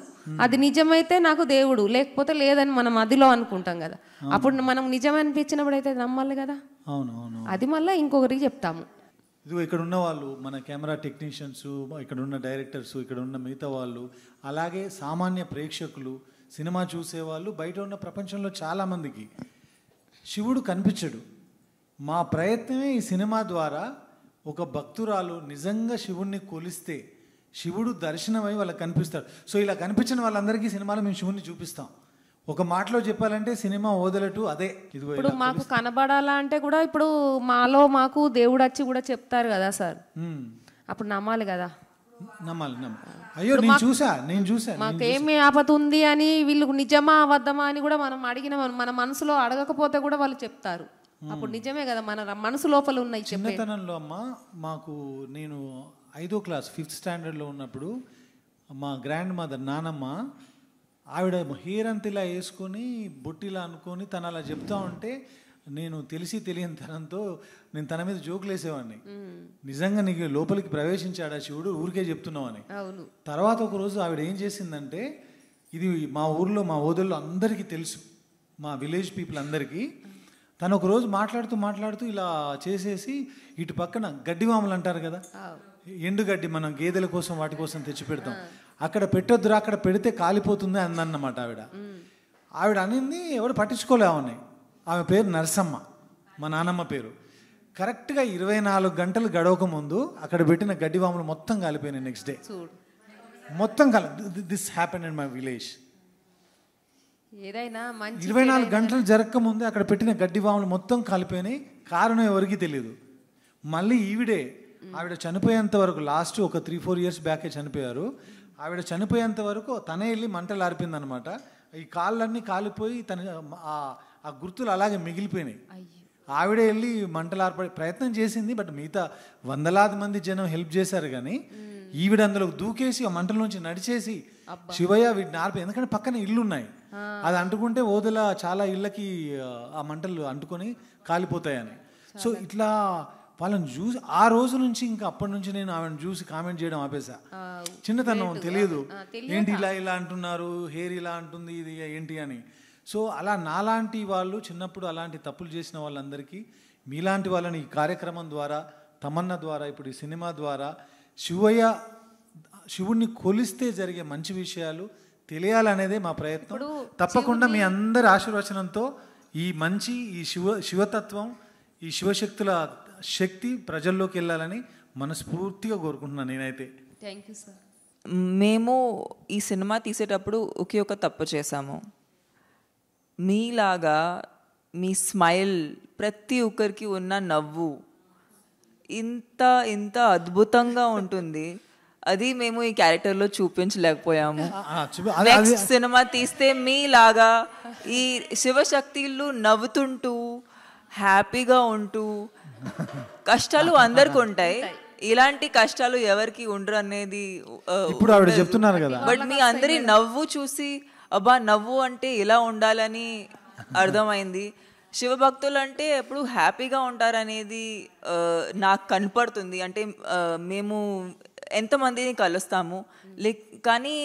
అది నిజమైతే నాకు దేవుడు, లేకపోతే లేదని మనం అదిలో అనుకుంటాం కదా. అప్పుడు మనం నిజం అనిపించినప్పుడు అయితే నమ్మాలి కదా. అవును. అది మళ్ళీ ఇంకొకరికి చెప్తాము. ఇది ఇక్కడ ఉన్న వాళ్ళు, మన కెమెరా టెక్నీషియన్స్, ఇక్కడ ఉన్న డైరెక్టర్స్, ఇక్కడ ఉన్న మిగతా వాళ్ళు, అలాగే సామాన్య ప్రేక్షకులు, సినిమా చూసేవాళ్ళు, బయట ఉన్న ప్రపంచంలో చాలామందికి శివుడు కనిపించడు. మా ప్రయత్నమే ఈ సినిమా ద్వారా ఒక భక్తురాలు నిజంగా శివుణ్ణి కొలిస్తే శివుడు దర్శనమై వాళ్ళకి కనిపిస్తాడు. సో ఇలా కనిపించిన వాళ్ళందరికీ సినిమాలో మేము శివుణ్ణి చూపిస్తాం. ఒక మాటలో చెప్పాలంటే సినిమా వదలటు అదే. ఇప్పుడు మాకు కనబడాలా అంటే కూడా ఇప్పుడు మాకు దేవుడు వచ్చి కూడా చెప్తారు కదా సార్, అప్పుడు నమ్మాలి కదా. నమ్మాలి. అయ్యో నేను చూసా మాకేమి ఆపద ఉంది అని వీళ్ళు నిజమా అబద్ధమా అని కూడా మనం అడిగిన మన మనసులో అడగకపోతే కూడా వాళ్ళు చెప్తారు. అప్పుడు నిజమే కదా, మన మనసు లోపల ఉన్నాయి. చిన్నతనంలో అమ్మ మాకు, నేను 5వ క్లాస్ 5th స్టాండర్డ్లో ఉన్నప్పుడు మా గ్రాండ్ మదర్ నానమ్మ, ఆవిడ హెయిర్ అంత ఇలా వేసుకొని బొట్టిలా అనుకొని తను అలా చెప్తా ఉంటే నేను తెలియని తనంతో నేను తన మీద జోకులు వేసేవాడిని. నిజంగా నీకు లోపలికి ప్రవేశించాడా శివుడు, ఊరికే చెప్తున్నావని. తర్వాత ఒకరోజు ఆవిడ ఏం చేసిందంటే, ఇది మా ఊర్లో మా ఓదల్లో అందరికీ తెలుసు, మా విలేజ్ పీపుల్ అందరికీ. తను ఒకరోజు మాట్లాడుతూ ఇలా చేసేసి ఇటు పక్కన గడ్డివాములు అంటారు కదా, ఎండుగడ్డి మనం గేదెల కోసం వాటి కోసం తెచ్చి పెడతాం, అక్కడ పెట్టొద్దురా, అక్కడ పెడితే కాలిపోతుంది అందన్నమాట ఆవిడ అనింది. ఎవరు పట్టించుకోలే ఆమె. ఆమె పేరు నరసమ్మ, మా నానమ్మ పేరు. కరెక్ట్గా 24 గంటలు గడవక ముందు అక్కడ పెట్టిన గడ్డివాములు మొత్తం కాలిపోయినాయి. నెక్స్ట్ డే మొత్తం this happen in my village. 24 గంటలు జరగక ముందే అక్కడ పెట్టిన గడ్డివాములు మొత్తం కాలిపోయినాయి. కారణం ఎవరికి తెలియదు. మళ్ళీ ఆవిడ చనిపోయేంత వరకు, లాస్ట్ ఒక 3-4 ఇయర్స్ బ్యాకే చనిపోయారు. ఆవిడ చనిపోయేంత వరకు తనే వెళ్ళి మంటలు ఆర్పిందనమాట. ఈ కాళ్ళన్నీ కాలిపోయి ఆ గుర్తులు అలాగే మిగిలిపోయినాయి. ఆవిడే వెళ్ళి మంటలు ఆర్పడే ప్రయత్నం చేసింది. బట్ మిగతా వందలాది మంది జనం హెల్ప్ చేశారు. కానీ ఈవిడ అందులో దూకేసి ఆ మంటల నుంచి నడిచేసి శివయ్య వీటిని ఆర్పి, ఎందుకంటే పక్కన ఇల్లు ఉన్నాయి, అది అంటుకుంటే ఓదల చాలా ఇళ్ళకి ఆ మంటలు అంటుకొని కాలిపోతాయని. సో ఇట్లా వాళ్ళని చూసి ఆ రోజు నుంచి ఇంకా అప్పటి నుంచి నేను ఆమెను చూసి కామెంట్ చేయడం ఆపేసా. చిన్నతనం తెలియదు, ఏంటి ఇలా అంటున్నారు, హెయిర్ ఇలా అంటుంది, ఇది ఏంటి అని. సో అలా నాలాంటి వాళ్ళు చిన్నప్పుడు అలాంటి తప్పులు చేసిన వాళ్ళందరికీ, మీలాంటి వాళ్ళని ఈ కార్యక్రమం ద్వారా, తమన్నా ద్వారా, ఇప్పుడు ఈ సినిమా ద్వారా శివుణ్ణి కొలిస్తే జరిగే మంచి విషయాలు తెలియాలనేదే మా ప్రయత్నం. తప్పకుండా మీ అందరి ఆశీర్వచనంతో ఈ శివతత్వం, ఈ శివశక్తుల శక్తి ప్రజల్లోకి వెళ్ళాలని మనస్ఫూర్తిగా కోరుకుంటున్నాను నేనైతే. Thank you sir. మేము ఈ సినిమా తీసేటప్పుడు ఒక తప్పు చేశాము. మీలాగా మీ స్మైల్, ప్రతి ఒక్కరికి ఉన్న నవ్వు ఇంత అద్భుతంగా ఉంటుంది. అది మేము ఈ క్యారెక్టర్లో చూపించలేకపోయాము. నెక్స్ట్ సినిమా తీస్తే మీలాగా ఈ శివశక్తులు నవ్వుతుంటూ హ్యాపీగా ఉంటూ, కష్టాలు అందరికి ఉంటాయి, ఇలాంటి కష్టాలు ఎవరికి ఉండరు అనేది ఇప్పుడు ఆవిడ చెప్తున్నారు కదా. బట్ మీ అందరి నవ్వు చూసి అబ్బా నవ్వు అంటే ఇలా ఉండాలని అర్థమైంది. శివభక్తులు అంటే ఎప్పుడు హ్యాపీగా ఉంటారనేది నాకు కనపడుతుంది. అంటే మేము ఎంతమందిని కలుస్తాము కానీ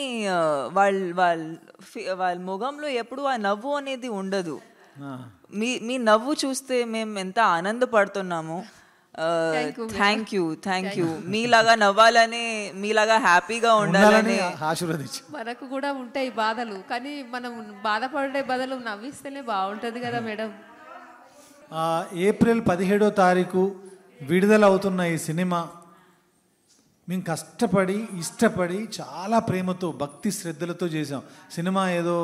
వాళ్ళ ముఖంలో ఎప్పుడు ఆ నవ్వు అనేది ఉండదు. మీ నవ్వు చూస్తే మేము ఎంత ఆనందపడుతున్నాము. Thank you. మీలాగా నవ్వాలని, మీలాగా హ్యాపీగా ఉండాలని ఆశీర్వదించి. మనకు కూడా ఉంటాయి బాధలు, కానీ మనం బాధపడే బదులు నవ్విస్తేనే బాగుంటుంది కదా మేడం. ఏప్రిల్ 17వ తారీఖు విడుదలవుతున్న ఈ సినిమా మేము కష్టపడి ఇష్టపడి చాలా ప్రేమతో భక్తి శ్రద్ధలతో చేసాం. సినిమా ఏదో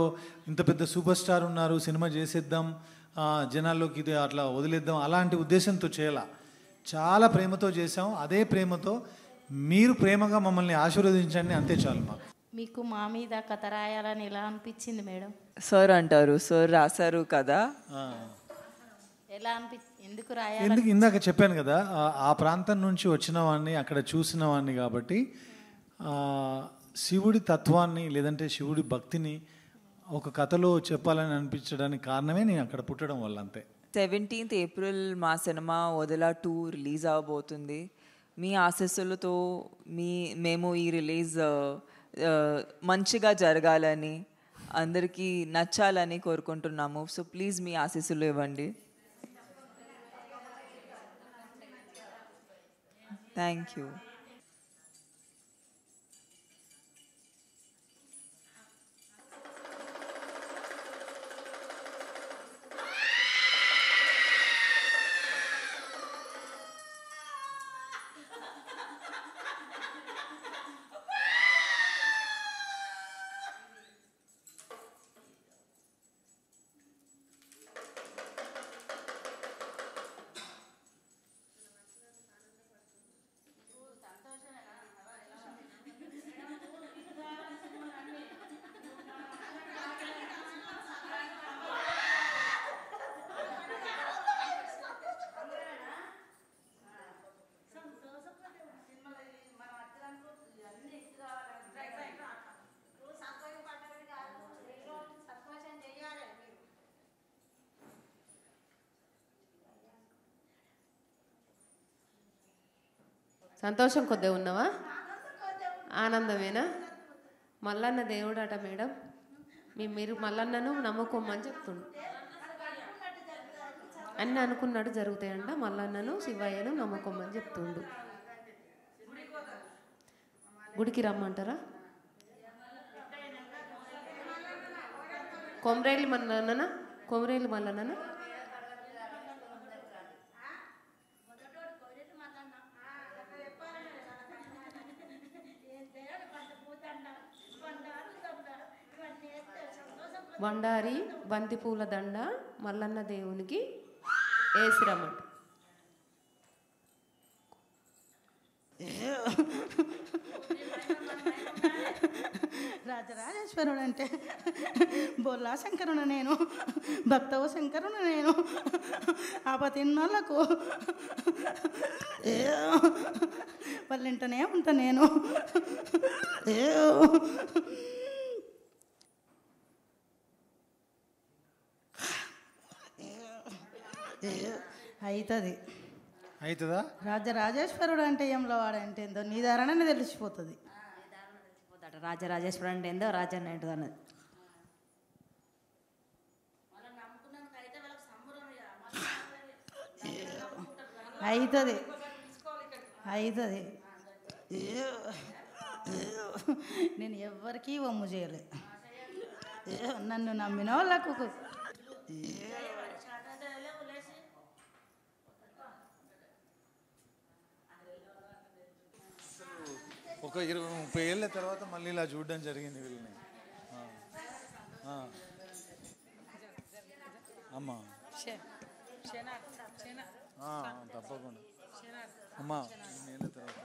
ఇంత పెద్ద సూపర్ స్టార్ ఉన్నారు, సినిమా చేసేద్దాం, జనాల్లోకి ఇది అట్లా వదిలేద్దాం అలాంటి ఉద్దేశంతో చేయాల. చాలా ప్రేమతో చేసాం. అదే ప్రేమతో మీరు ప్రేమగా మమ్మల్ని ఆశీర్వదించండి, అంతే చాలు మాకు. మీకు మా మీద కథ రాయాలని ఎలా అనిపించింది మేడం? సార్ అంటారు, సార్ రాశారు కదా. ఎలా ఎందుకు రాయాలి? ఎందుకు ఇందాక చెప్పాను కదా, ఆ ప్రాంతం నుంచి వచ్చిన వాడిని, అక్కడ చూసిన వాడిని కాబట్టి శివుడి తత్వాన్ని లేదంటే శివుడి భక్తిని ఒక కథలో చెప్పాలని అనిపించడానికి కారణమే నేను అక్కడ పుట్టడం వల్ల, అంతే. 17th April మా సినిమా వదిలా 2 రిలీజ్ అవబోతుంది. మీ ఆశీస్సులతో మేము ఈ రిలీజ్ మంచిగా జరగాలని, అందరికీ నచ్చాలని కోరుకుంటున్నాము. సో ప్లీజ్ మీ ఆశీస్సులు ఇవ్వండి. Thank you. సంతోషం కొద్దిగా ఉన్నావా? ఆనందమేనా? మల్లన్న దేవుడు అట మేడం. మీరు మల్లన్నను నమ్ముకోమని చెప్తుండు. అన్నీ అనుకున్నాడు జరుగుతాయంట. మల్లన్నను శివయ్యను నమ్ముకోమని చెప్తుండు. గుడికి రమ్మంటారా? కొమరేలి మల్లన్న, కొమరేలి మల్లన్న. బండారి బంతిపూల దండ మల్లన్న దేవునికి వేసిరమ్మంట. రాజరాజేశ్వరుడు అంటే బొల్లా శంకరుడు నేను, భక్తవ శంకరుడు నేను, ఆపతిన్నోళ్ళకు వాళ్ళింటనే ఉంటా నేను. అవుతుందా? రాజరాజేశ్వరుడు అంటే ఏంలో వాడంటే ఏందో నీ ధారణనే తెలిసిపోతుంది. రాజరాజేశ్వరుడు అంటే ఏందో రాజన్న ఏంటో అన్నది. అవుతుంది అవుతుంది. నేను ఎవ్వరికీ వమ్ము చేయలే. నన్ను నమ్మిన వాళ్ళకు ఒక 20-30 ఏళ్ళ తర్వాత మళ్ళీ ఇలా చూడడం జరిగింది వీళ్ళని. అమ్మా తప్పకుండా అమ్మా 20 ఏళ్ళ తర్వాత